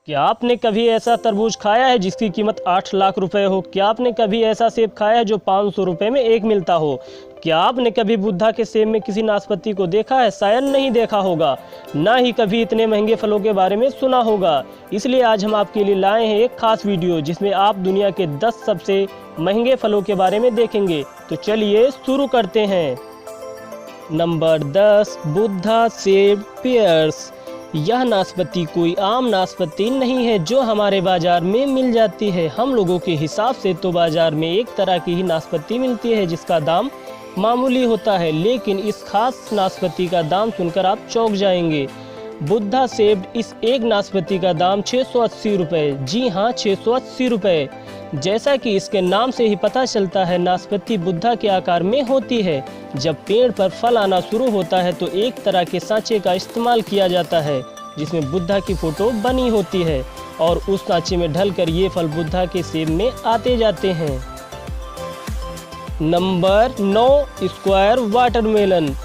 क्या आपने कभी ऐसा तरबूज खाया है जिसकी कीमत 8 लाख रुपए हो? क्या आपने कभी ऐसा सेब खाया है जो 500 रुपए में एक मिलता हो? क्या आपने कभी बुद्धा के सेब में किसी नाशपाती को देखा है? शायद नहीं देखा होगा, ना ही कभी इतने महंगे फलों के बारे में सुना होगा। इसलिए आज हम आपके लिए लाए हैं एक खास वीडियो जिसमें आप दुनिया के 10 सबसे महंगे फलों के बारे में देखेंगे। तो चलिए शुरू करते हैं। नंबर 10, बुद्धा सेब पेयर्स। यह नाशपाती कोई आम नाशपाती नहीं है जो हमारे बाजार में मिल जाती है। हम लोगों के हिसाब से तो बाजार में एक तरह की ही नाशपाती मिलती है जिसका दाम मामूली होता है, लेकिन इस खास नाशपाती का दाम सुनकर आप चौंक जाएंगे। बुद्धा सेब इस एक नाशपाती का दाम 680 रुपये। जी हाँ, 680 रुपये। जैसा कि इसके नाम से ही पता चलता है, नाशपाती बुद्धा के आकार में होती है। जब पेड़ पर फल आना शुरू होता है तो एक तरह के सांचे का इस्तेमाल किया जाता है जिसमें बुद्धा की फोटो बनी होती है और उस सांचे में ढलकर ये फल बुद्धा के सेब में आते जाते हैं। Number 9, square watermelon.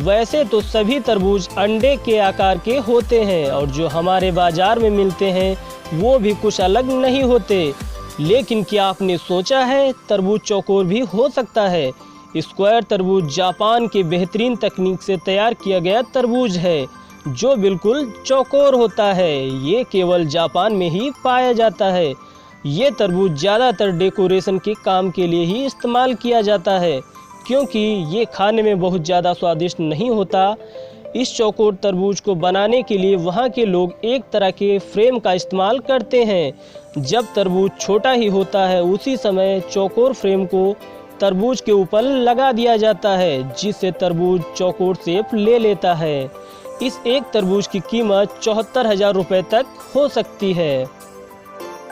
वैसे तो सभी तरबूज अंडे के आकार के होते हैं और जो हमारे बाजार में मिलते हैं वो भी कुछ अलग नहीं होते, लेकिन क्या आपने सोचा है तरबूज चौकोर भी हो सकता है? स्क्वायर तरबूज जापान के बेहतरीन तकनीक से तैयार किया गया तरबूज है जो बिल्कुल चौकोर होता है। ये केवल जापान में ही पाया जाता है। ये तरबूज ज़्यादातर डेकोरेशन के काम के लिए ही इस्तेमाल किया जाता है क्योंकि ये खाने में बहुत ज़्यादा स्वादिष्ट नहीं होता। इस चौकोर तरबूज को बनाने के लिए वहाँ के लोग एक तरह के फ्रेम का इस्तेमाल करते हैं। जब तरबूज छोटा ही होता है उसी समय चौकोर फ्रेम को तरबूज के ऊपर लगा दिया जाता है जिससे तरबूज चौकोर शेप ले लेता है। इस एक तरबूज की कीमत 74,000 रुपये तक हो सकती है।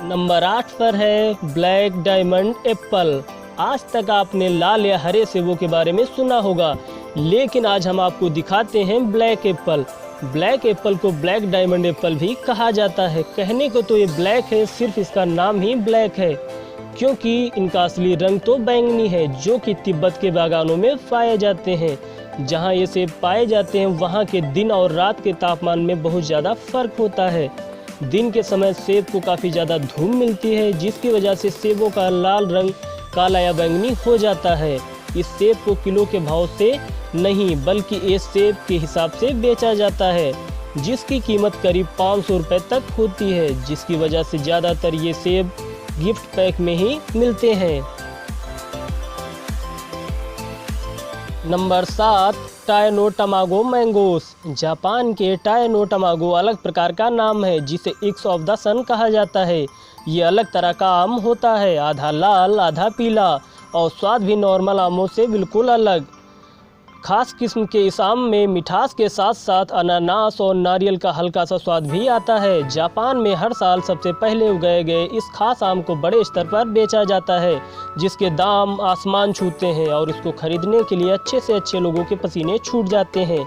नंबर 8 पर है ब्लैक डायमंड एप्पल। आज तक आपने लाल या हरे सेबों के बारे में सुना होगा, लेकिन आज हम आपको दिखाते हैं ब्लैक एप्पल। ब्लैक एप्पल को ब्लैक डायमंड एप्पल भी कहा जाता है। कहने को तो ये ब्लैक है, सिर्फ इसका नाम ही ब्लैक है क्योंकि इनका असली रंग तो बैंगनी है जो कि तिब्बत के बागानों में पाए जाते हैं। जहाँ ये सेब पाए जाते हैं वहाँ के दिन और रात के तापमान में बहुत ज़्यादा फर्क होता है। दिन के समय सेब को काफ़ी ज़्यादा धूप मिलती है जिसकी वजह से सेबों का लाल रंग काला या बैंगनी हो जाता है। इस सेब को किलो के भाव से नहीं बल्कि इस सेब के हिसाब से बेचा जाता है जिसकी कीमत करीब 500 रुपये तक होती है, जिसकी वजह से ज़्यादातर ये सेब गिफ्ट पैक में ही मिलते हैं। Number 7, Taiyo no Tamago mangoes. Japan के टायनो टमागो अलग प्रकार का नाम है जिसे इक्स ऑफ द सन कहा जाता है। ये अलग तरह का आम होता है, आधा लाल आधा पीला, और स्वाद भी नॉर्मल आमों से बिल्कुल अलग। खास किस्म के इस आम में मिठास के साथ साथ अनानास और नारियल का हल्का सा स्वाद भी आता है। जापान में हर साल सबसे पहले उगाए गए इस खास आम को बड़े स्तर पर बेचा जाता है जिसके दाम आसमान छूते हैं और इसको खरीदने के लिए अच्छे से अच्छे लोगों के पसीने छूट जाते हैं।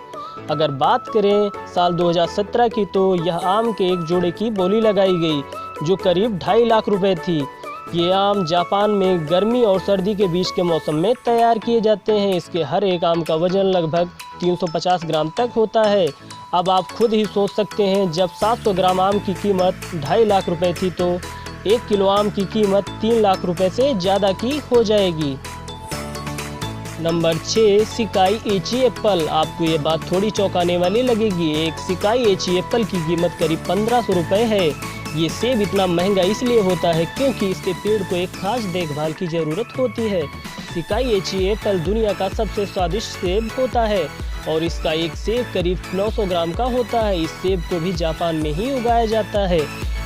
अगर बात करें साल 2017 की तो यह आम के एक जोड़े की बोली लगाई गई जो करीब 2.5 लाख रुपए थी। ये आम जापान में गर्मी और सर्दी के बीच के मौसम में तैयार किए जाते हैं। इसके हर एक आम का वजन लगभग 350 ग्राम तक होता है। अब आप खुद ही सोच सकते हैं, जब 700 ग्राम आम की कीमत 2.5 लाख रुपए थी तो 1 किलो आम की कीमत 3 लाख रुपए से ज़्यादा की हो जाएगी। नंबर 6, सिकाई इची एप्पल। आपको ये बात थोड़ी चौंकाने वाली लगेगी। एक सिकाई इची एप्पल की कीमत करीब 1500 रुपये है। ये सेब इतना महंगा इसलिए होता है क्योंकि इसके पेड़ को एक खास देखभाल की ज़रूरत होती है। सिकाई इची एप्पल दुनिया का सबसे स्वादिष्ट सेब होता है और इसका एक सेब करीब 900 ग्राम का होता है। इस सेब को भी जापान में ही उगाया जाता है।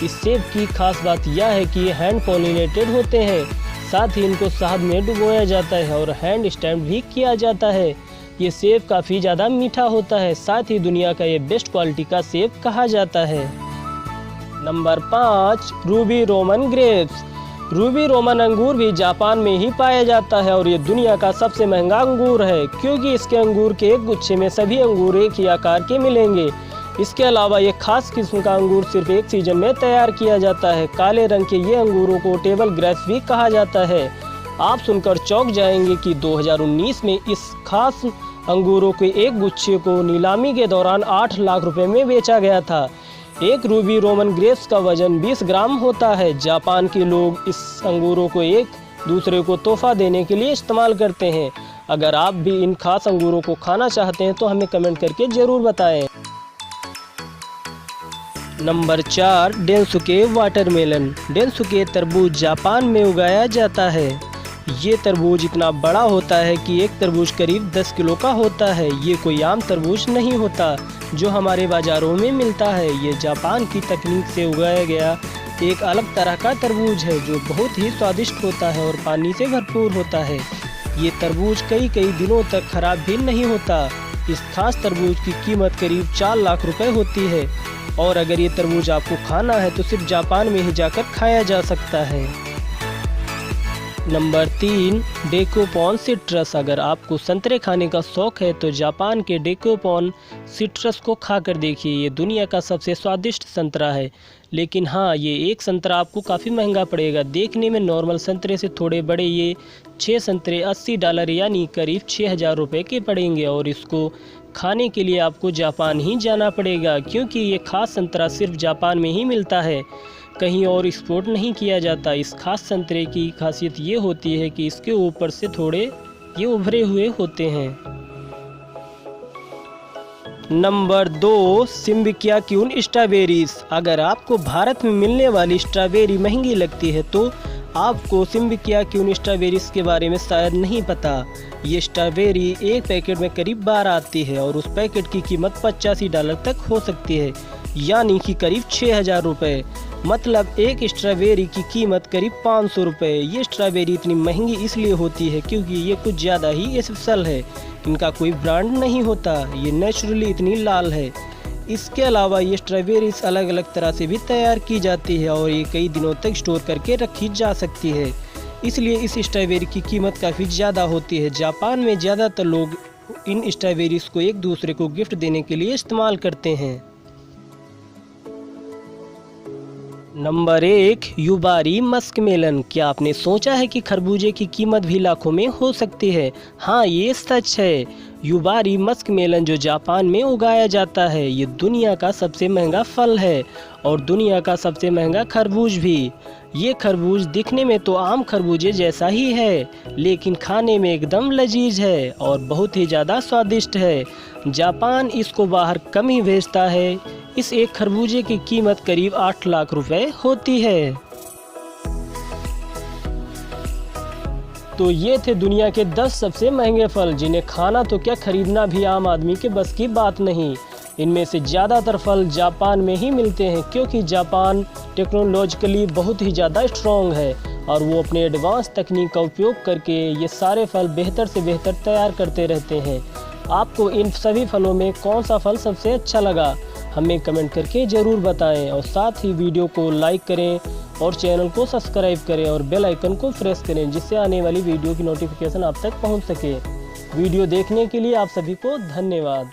इस सेब की खास बात यह है कि ये हैंड पॉलिनेटेड होते हैं, साथ ही इनको शहद में डुबोया जाता है और हैंड स्टैम्प भी किया जाता है। ये सेब काफ़ी ज़्यादा मीठा होता है, साथ ही दुनिया का ये बेस्ट क्वालिटी का सेब कहा जाता है। Number 5, Ruby Roman grapes. Ruby Roman अंगूर भी जापान में ही पाया जाता है और ये दुनिया का सबसे महंगा अंगूर है क्योंकि इसके अंगूर के एक गुच्छे में सभी अंगूर एक ही आकार के मिलेंगे। इसके अलावा ये खास किस्म का अंगूर सिर्फ एक सीजन में तैयार किया जाता है। काले रंग के ये अंगूरों को टेबल ग्रेप्स भी कहा जाता है। आप सुनकर चौंक जाएंगे कि 2019 में इस खास अंगूरों के एक गुच्छे को नीलामी के दौरान 8 लाख रुपए में बेचा गया था। एक रूबी रोमन ग्रेप्स का वजन 20 ग्राम होता है। जापान के लोग इस अंगूरों को एक दूसरे को तोहफा देने के लिए इस्तेमाल करते हैं। अगर आप भी इन खास अंगूरों को खाना चाहते हैं तो हमें कमेंट करके ज़रूर बताएं। Number 4, डेनसुके watermelon. डेनसुके तरबूज जापान में उगाया जाता है। ये तरबूज इतना बड़ा होता है कि एक तरबूज करीब 10 किलो का होता है। ये कोई आम तरबूज नहीं होता जो हमारे बाज़ारों में मिलता है। ये जापान की तकनीक से उगाया गया एक अलग तरह का तरबूज है जो बहुत ही स्वादिष्ट होता है और पानी से भरपूर होता है। ये तरबूज कई दिनों तक खराब भी नहीं होता। इस खास तरबूज की कीमत करीब 4 लाख रुपए होती है और अगर ये तरबूज आपको खाना है तो सिर्फ जापान में ही जाकर खाया जा सकता है। Number 3, Dekopon citrus. अगर आपको संतरे खाने का शौक है तो जापान के डेकोपॉन सिट्रस को खाकर देखिए। ये दुनिया का सबसे स्वादिष्ट संतरा है, लेकिन हाँ, ये एक संतरा आपको काफ़ी महंगा पड़ेगा। देखने में नॉर्मल संतरे से थोड़े बड़े ये 6 संतरे $80 यानी करीब 6,000 रुपये के पड़ेंगे और इसको खाने के लिए आपको जापान ही जाना पड़ेगा, क्योंकि ये खास संतरा सिर्फ जापान में ही मिलता है, कहीं और एक्सपोर्ट नहीं किया जाता। इस खास संतरे की खासियत ये होती है कि इसके ऊपर से थोड़े ये उभरे हुए होते हैं। Number 2, Sembikiya Queen strawberries. अगर आपको भारत में मिलने वाली स्ट्रॉबेरी महंगी लगती है तो आपको सिम्बिक्या क्यून स्ट्रॉबेरीज के बारे में शायद नहीं पता। ये स्ट्रॉबेरी एक पैकेट में करीब 12 आती है और उस पैकेट की कीमत $85 तक हो सकती है, यानी कि करीब 6,000 रुपये। मतलब एक स्ट्रॉबेरी की कीमत करीब 500 रुपये। ये स्ट्रॉबेरी इतनी महंगी इसलिए होती है क्योंकि ये कुछ ज़्यादा ही स्पेशल है। इनका कोई ब्रांड नहीं होता, ये नेचुरली इतनी लाल है। इसके अलावा ये स्ट्रॉबेरीज अलग अलग तरह से भी तैयार की जाती है और ये कई दिनों तक स्टोर करके रखी जा सकती है, इसलिए इस स्ट्रॉबेरी की कीमत काफ़ी ज़्यादा होती है। जापान में ज़्यादातर लोग इन स्ट्रॉबेरीज को एक दूसरे को गिफ्ट देने के लिए इस्तेमाल करते हैं। Number 1, Yubari muskmelon. क्या आपने सोचा है कि खरबूजे की कीमत भी लाखों में हो सकती है? हाँ, ये सच है। युबारी मस्कमेलन जो जापान में उगाया जाता है, ये दुनिया का सबसे महंगा फल है और दुनिया का सबसे महंगा खरबूज भी। ये खरबूज दिखने में तो आम खरबूजे जैसा ही है, लेकिन खाने में एकदम लजीज है और बहुत ही ज़्यादा स्वादिष्ट है। जापान इसको बाहर कम ही भेजता है। इस एक खरबूजे की कीमत करीब 8 लाख रुपए होती है। तो ये थे दुनिया के 10 सबसे महंगे फल, जिन्हें खाना तो क्या खरीदना भी आम आदमी के बस की बात नहीं। इनमें से ज़्यादातर फल जापान में ही मिलते हैं क्योंकि जापान टेक्नोलॉजिकली बहुत ही ज़्यादा स्ट्रॉन्ग है और वो अपने एडवांस तकनीक का उपयोग करके ये सारे फल बेहतर से बेहतर तैयार करते रहते हैं। आपको इन सभी फलों में कौन सा फल सबसे अच्छा लगा, हमें कमेंट करके ज़रूर बताएं और साथ ही वीडियो को लाइक करें और चैनल को सब्सक्राइब करें और बेल आइकन को प्रेस करें, जिससे आने वाली वीडियो की नोटिफिकेशन आप तक पहुंच सके। वीडियो देखने के लिए आप सभी को धन्यवाद।